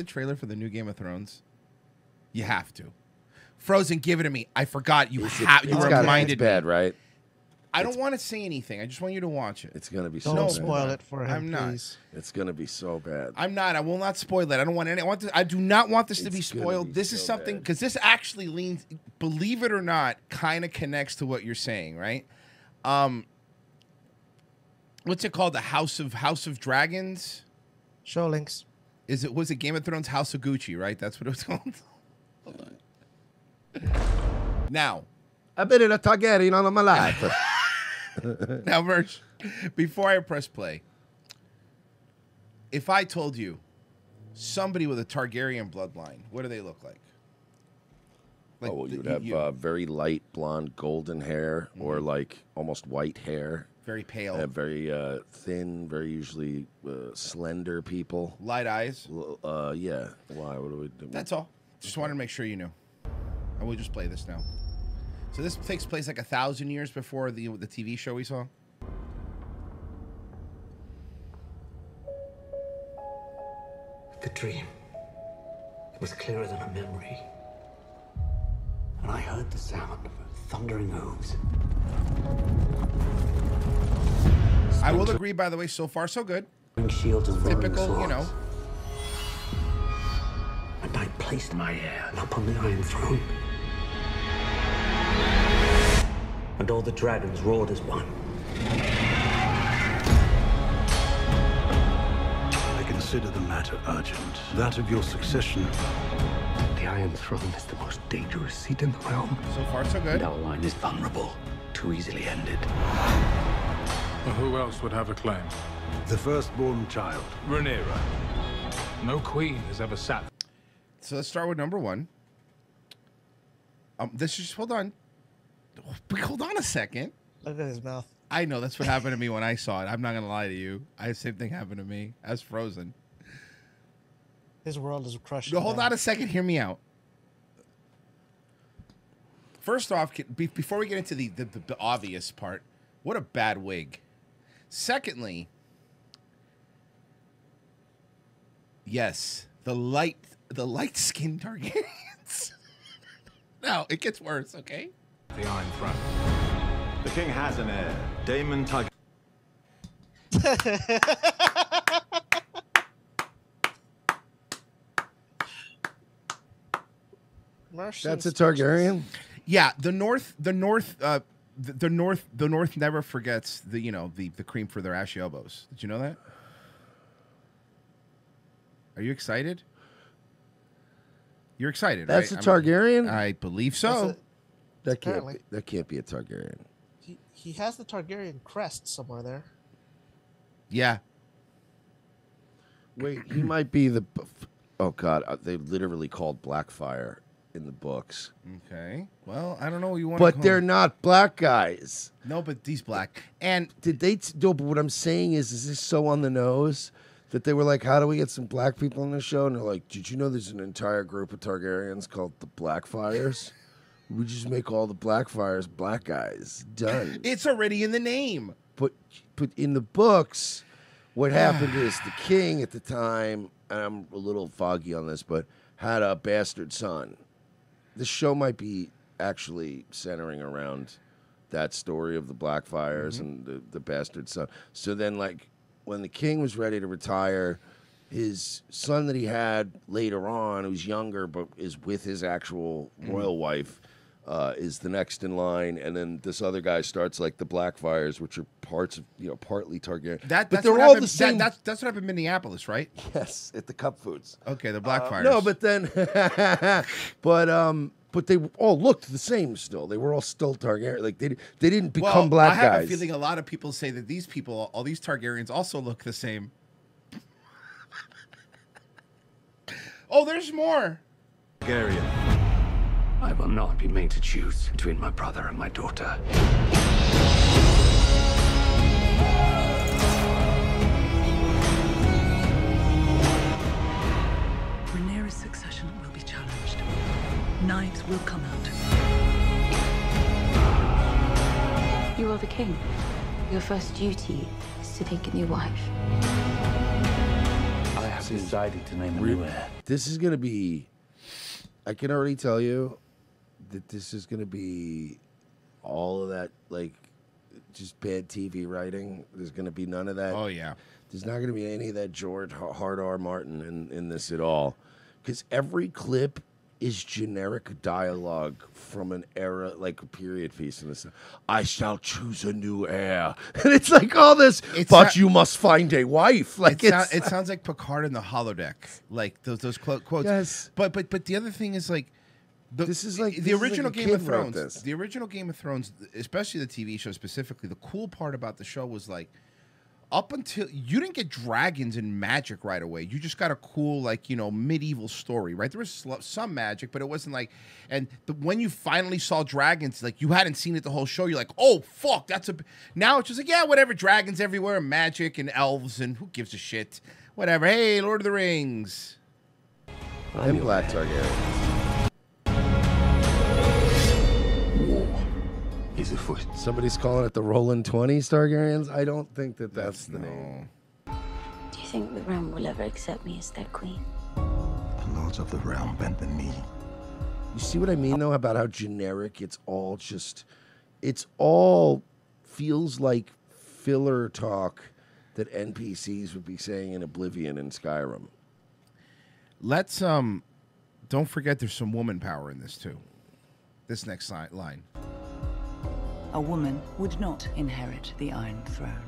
trailer for the new Game of Thrones? You have to. Frozen, give it to me. I forgot. You have. You reminded me. Bad, right? I don't want to say anything. I just want you to watch it. It's gonna be so bad. Don't spoil it for him, I'm not. please. It's gonna be so bad. I'm not. I will not spoil it. I don't want any. I do not want this to be spoiled. This is something because this actually leans, believe it or not, kind of connects to what you're saying, right? What's it called? The House of Dragons. Show links. Was it Game of Thrones House of Gucci? Right. That's what it was called. Hold on. Now, I've been in a Targaryen all of my life. Now, Merch, before I press play, if I told you somebody with a Targaryen bloodline, what do they look like? Oh, well, you would have very light blonde golden hair or like almost white hair. Very pale. Very thin, very usually slender people. Light eyes. Yeah. Why? What do we do? That's all. Just wanted to make sure you knew. I will just play this now. So this takes place like 1,000 years before the TV show we saw. The dream. It was clearer than a memory. And I heard the sound of thundering hooves. I will agree, by the way, so far so good. Shields and typical, you know. And I placed my heir upon the Iron Throne. And all the dragons roared as one. I consider the matter urgent. That of your succession. The Iron Throne is the most dangerous seat in the realm. So far, so good. And our line is vulnerable, too easily ended. Well, who else would have a claim? The firstborn child. Rhaenyra. No queen has ever sat. So let's start with number one. This is hold on. Hold on a second. Look at his mouth. I know that's what happened to me when I saw it. I'm not gonna lie to you. The same thing happened to me. I was frozen. His world is crushed. No, hold on a second. Hear me out. First off, before we get into the obvious part, what a bad wig. Secondly, yes, the light-skinned Targaryens. No, it gets worse. Okay. The Iron Throne. The king has an heir, Daemon Targaryen. That's a Targaryen. Yeah, the North never forgets the cream for their ashy elbows. Did you know that? Are you excited? You're excited, That's right? a Targaryen? I believe so. That can't be a Targaryen. He has the Targaryen crest somewhere there. Yeah. Wait, he might be the... Oh, God. They literally called Blackfire in the books. Okay. Well, I don't know what you want But they're not black guys. No, but he's black. And... Did they... No, but what I'm saying is this so on the nose that they were like, how do we get some black people on the show? And they're like, did you know there's an entire group of Targaryens called the Blackfires? We just make all the Blackfires black guys. Done. It's already in the name. But in the books, what happened is the king at the time, and I'm a little foggy on this, but had a bastard son. The show might be actually centering around that story of the Blackfires and the bastard son. So then, like, when the king was ready to retire, his son that he had later on, who's younger but is with his actual royal wife, is the next in line, and then this other guy starts like the Blackfires, which are parts of partly Targaryen. But they're all the same. That's what happened in Minneapolis, right? Yes, at the Cup Foods. Okay, the Blackfires. No, but then, but they all looked the same still. They were all still Targaryen. Like they didn't become black guys. I have a feeling a lot of people say that these people, all these Targaryens, also look the same. Oh, there's more. Targaryen. I will not be made to choose between my brother and my daughter. Rhaenyra's succession will be challenged. Knives will come out. You are the king. Your first duty is to take a new wife. decided to name a new heir. This is gonna be. I can already tell you that this is gonna be all of that, like, just bad TV writing. There's gonna be none of that. Oh yeah. There's not gonna be any of that George Hard R. Martin in this at all, because every clip is generic dialogue from an era, like a period piece in this. I shall choose a new heir, and it's like all this. But you must find a wife. Like it sounds like Picard in the holodeck, like those quotes. Yes. But the other thing is like. This is like the original Game of wrote Thrones. this. The original Game of Thrones, especially the TV show specifically, the cool part about the show was like, up until you didn't get dragons and magic right away. You just got a cool, like, you know, medieval story, right? There was some magic, but it wasn't like. And when you finally saw dragons, like, you hadn't seen it the whole show. You're like, oh fuck, that's a. Now it's just like, yeah, whatever, dragons everywhere, and magic and elves, and who gives a shit, whatever. Hey, Lord of the Rings. And Black Targaryen. Is afoot. Somebody's calling it the Rolling 20s Targaryens. I don't think that's the name. Do you think the realm will ever accept me as their queen? The lords of the realm bend the knee. You see what I mean, though, about how generic it's all just... It's all feels like filler talk that NPCs would be saying in Oblivion and Skyrim. Let's, don't forget there's some woman power in this, too. This next line. A woman would not inherit the Iron Throne.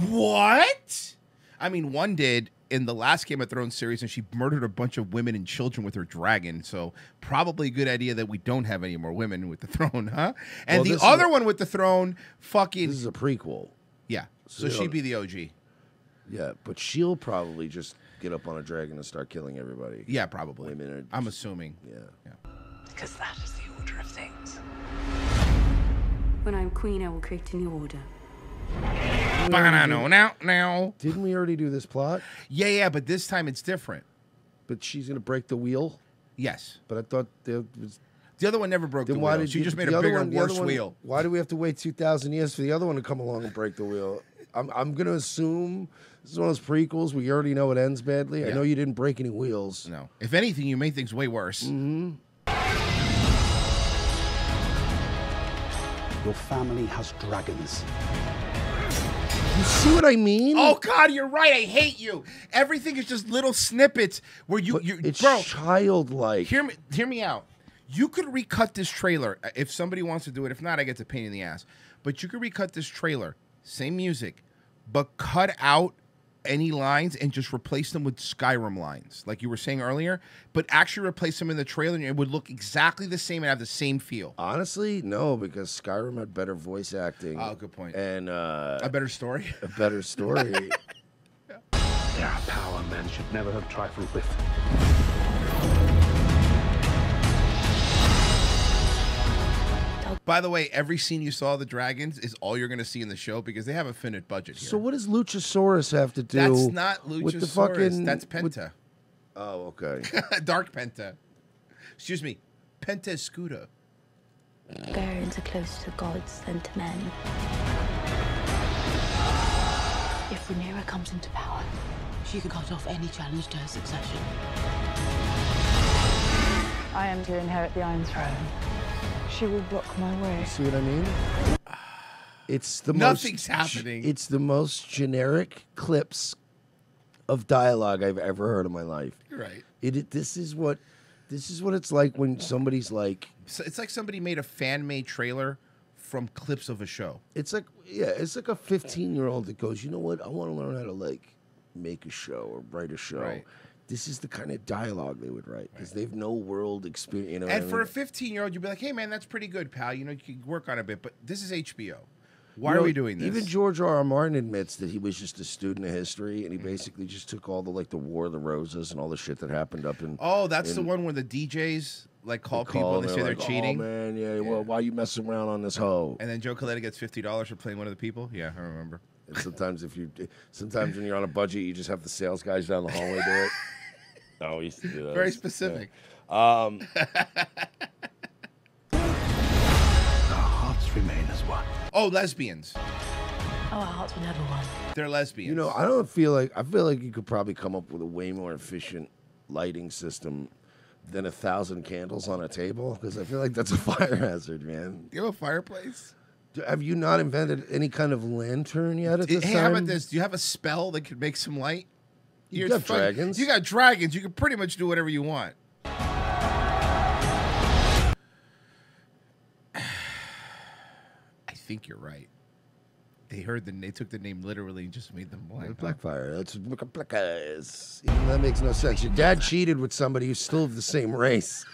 What? I mean, one did in the last Game of Thrones series, and she murdered a bunch of women and children with her dragon. So probably a good idea that we don't have any more women with the throne, huh? And the other one with the throne, fucking... This is a prequel. Yeah. So she'd be the OG. Yeah, but she'll probably just get up on a dragon and start killing everybody. Yeah, probably. Women are just, I'm assuming. Yeah. Because that is the order of things. When I'm queen, I will create a new order. Now. Didn't we already do this plot? Yeah, but this time it's different. But she's going to break the wheel? Yes. But I thought there was... The other one never broke the wheel. She just made a bigger, worse wheel. Why do we have to wait 2,000 years for the other one to come along and break the wheel? I'm going to assume this is one of those prequels. We already know it ends badly. Yeah. I know you didn't break any wheels. No. If anything, you made things way worse. Mm-hmm. Your family has dragons. You see what I mean? Oh God, you're right. I hate you. Everything is just little snippets where it's bro, childlike. Hear me out. You could recut this trailer if somebody wants to do it. If not, I get a pain in the ass. But you could recut this trailer, same music, but cut out any lines and just replace them with Skyrim lines, like you were saying earlier, but actually replace them in the trailer and it would look exactly the same and have the same feel. Honestly, no, because Skyrim had better voice acting. Oh, good point. And a better story. A better story. There are power men should never have trifled with. By the way, every scene you saw of the dragons is all you're going to see in the show because they have a finite budget here. So what does Luchasaurus have to do? That's not Luchasaurus. With the fucking, that's Penta. Oh, okay. Dark Penta. Excuse me. Penta Scuda. Targaryens are closer to gods than to men. If Rhaenyra comes into power, she can cut off any challenge to her succession. I am to inherit the Iron Throne. She will block my way. You see what I mean? It's the Nothing's happening. It's the most generic clips of dialogue I've ever heard in my life. You're right. This is what it's like when somebody's like. So it's like somebody made a fan-made trailer from clips of a show. It's like it's like a 15-year-old that goes, you know what? I want to learn how to like make a show or write a show. Right. This is the kind of dialogue they would write because they've no world experience. You know and for a 15-year-old, you'd be like, "Hey, man, that's pretty good, pal. You know, you can work on it a bit." But this is HBO. Why are we doing this? Even George R. R. Martin admits that he was just a student of history, and he basically just took all the War of the Roses and all the shit that happened up in. Oh, that's the one where the DJs call people and they say they're cheating. Oh man, yeah. Well, why are you messing around on this hoe? And then Joe Coletta gets $50 for playing one of the people. Yeah, I remember. And sometimes when you're on a budget, you just have the sales guys down the hallway do it. Oh, we used to do that. Very specific. Yeah. Our hearts remain as one. Oh, lesbians. our hearts were never one. They're lesbians. You know, I feel like you could probably come up with a way more efficient lighting system than 1,000 candles on a table, because I feel like that's a fire hazard, man. You have a fireplace? Have you not invented any kind of lantern yet at this Hey, time? how about this? Do you have a spell that could make some light? You got dragons. You got dragons. You can pretty much do whatever you want. I think you're right. They heard they took the name literally and just made them black. Blackfire. That's black guys. Even that makes no sense. Your dad cheated with somebody who's still of the same race.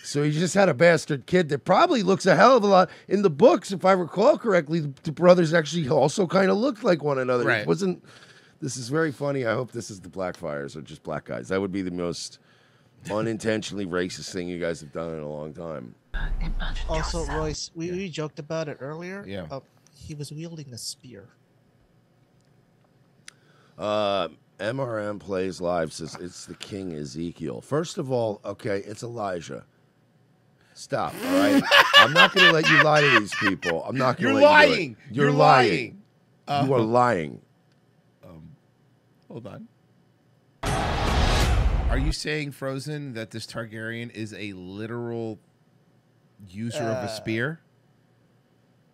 So he just had a bastard kid that probably looks a hell of a lot. In the books, if I recall correctly, the brothers actually also kind of looked like one another. Right. It wasn't. This is very funny. I hope this is the Blackfires or just black guys. That would be the most unintentionally racist thing you guys have done in a long time. Also, Royce, we joked about it earlier. Yeah. He was wielding a spear. MRM Plays Live says it's the King Ezekiel. First of all, okay, it's Elijah. Stop, all right? I'm not going to let you lie to these people. I'm not going to let you do it. You're lying. You are lying. Hold on. Are you saying, Frozen, that this Targaryen is a literal user of a spear?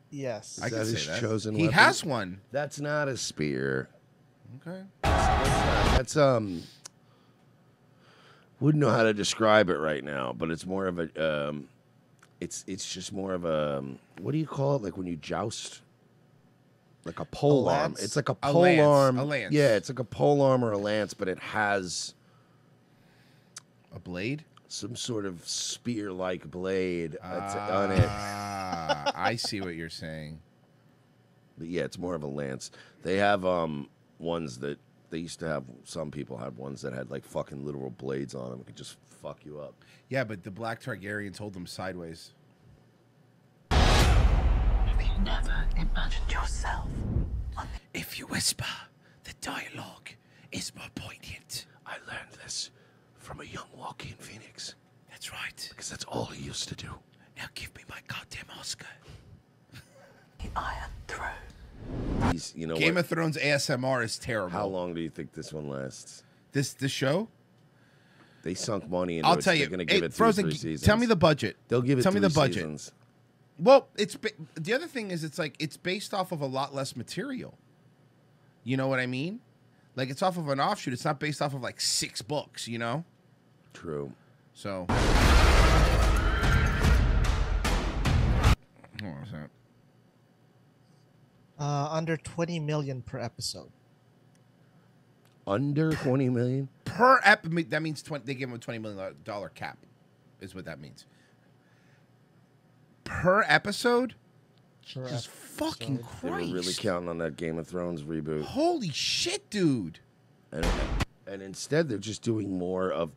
Yes. I can say that. Chosen he weapon? has one. That's not a spear. Okay. That's wouldn't know how to describe it right now, but it's more of a it's just more of a what do you call it? Like when you joust, like a pole arm. It's like a pole arm. A lance. Yeah, it's like a pole arm or a lance, but it has a blade, some sort of spear-like blade that's on it. I see what you're saying. But yeah, it's more of a lance. They have ones that they used to have. Some people had ones that had like fucking literal blades on them. It could just fuck you up. Yeah, but the Black Targaryens hold them sideways. Have you never imagined yourself? If you whisper, the dialogue is more poignant. I learned this from a young Joaquin Phoenix. That's right. Because that's all he used to do. Now give me my goddamn Oscar. The Iron Throne. You know, Game of Thrones ASMR is terrible. How long do you think this one lasts? This show? They sunk money into I'll it. tell So you. they're going to give it Frozen, 3 seasons. tell me the budget. They'll give it. Tell me the 3 budget. seasons. Well, the other thing is, it's based off of a lot less material. You know what I mean? Like it's off of an offshoot. It's not based off of like 6 books. You know? True. So. What was that? Under 20 million per episode. Under 20 million per episode. That means 20. They give them a $20 million cap, is what that means. Per episode. Jesus fucking Christ! They were really counting on that Game of Thrones reboot. Holy shit, dude! And instead, they're just doing more of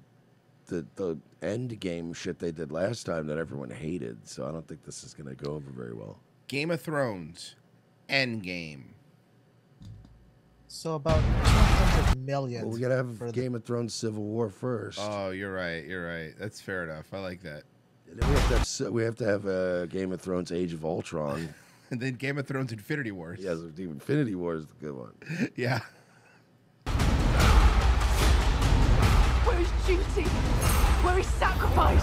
the end game shit they did last time that everyone hated. So I don't think this is going to go over very well. Game of Thrones, Endgame. So about 200 million. Well, we got to have Game of Thrones Civil War first. Oh, you're right. You're right. That's fair enough. I like that. And then we have to have Game of Thrones Age of Ultron. And then Game of Thrones Infinity Wars. Yes, Infinity Wars is the good one. Yeah. Where is duty? Where is sacrifice?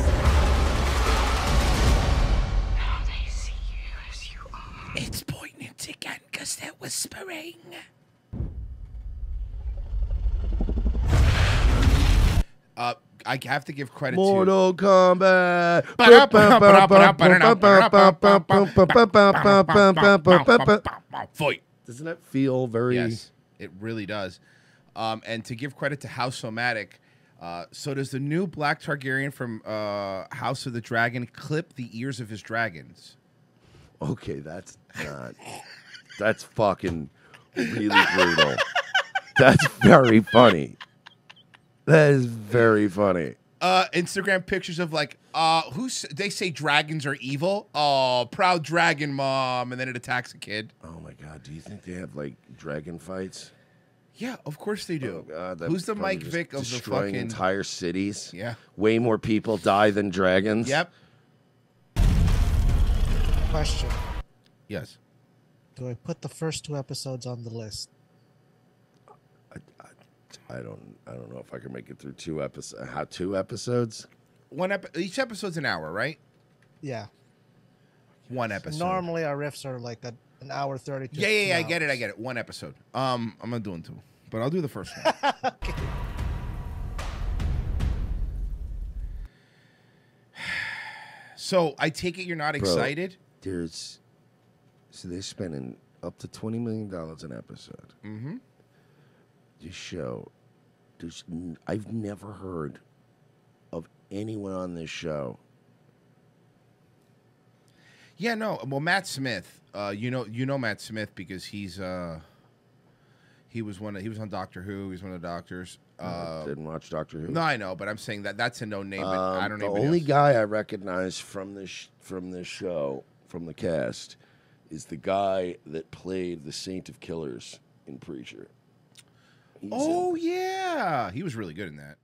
Now they see you as you are. It's poignant again because they're whispering. I have to give credit Mortal Kombat. Fight. Doesn't that feel very... Yes, it really does. And to give credit to House-O-Matic, so does the new Black Targaryen from House of the Dragon clip the ears of his dragons? Okay, that's not... That's fucking really brutal. That's very funny. That is very funny. Instagram pictures of like, they say dragons are evil. Oh, proud dragon mom, and then it attacks a kid. Oh my god, do you think they have like dragon fights? Yeah, of course they do. Oh god, who's the Mike Vick of the destroying fucking entire cities? Yeah, way more people die than dragons. Yep. Question. Yes. Do I put the first 2 episodes on the list? I don't know if I can make it through 2 episodes. How 2 episodes? Each episode's an hour, right? Yeah. 1 episode. Normally our riffs are like an hour 30. To Yeah, I get it. 1 episode. I'm not doing 2, but I'll do the first one. Okay. So I take it you're not excited? So they're spending up to $20 million an episode. Mm-hmm. This show, I've never heard of anyone on this show. Yeah, no. Well, Matt Smith, you know Matt Smith because he was on Doctor Who. He's one of the doctors. Didn't watch Doctor Who. No, I know, but I'm saying that's a no name. But I don't know. The only guy I recognize from this show, from the cast, is the guy that played the Saint of Killers in Preacher. Yeah, he was really good in that.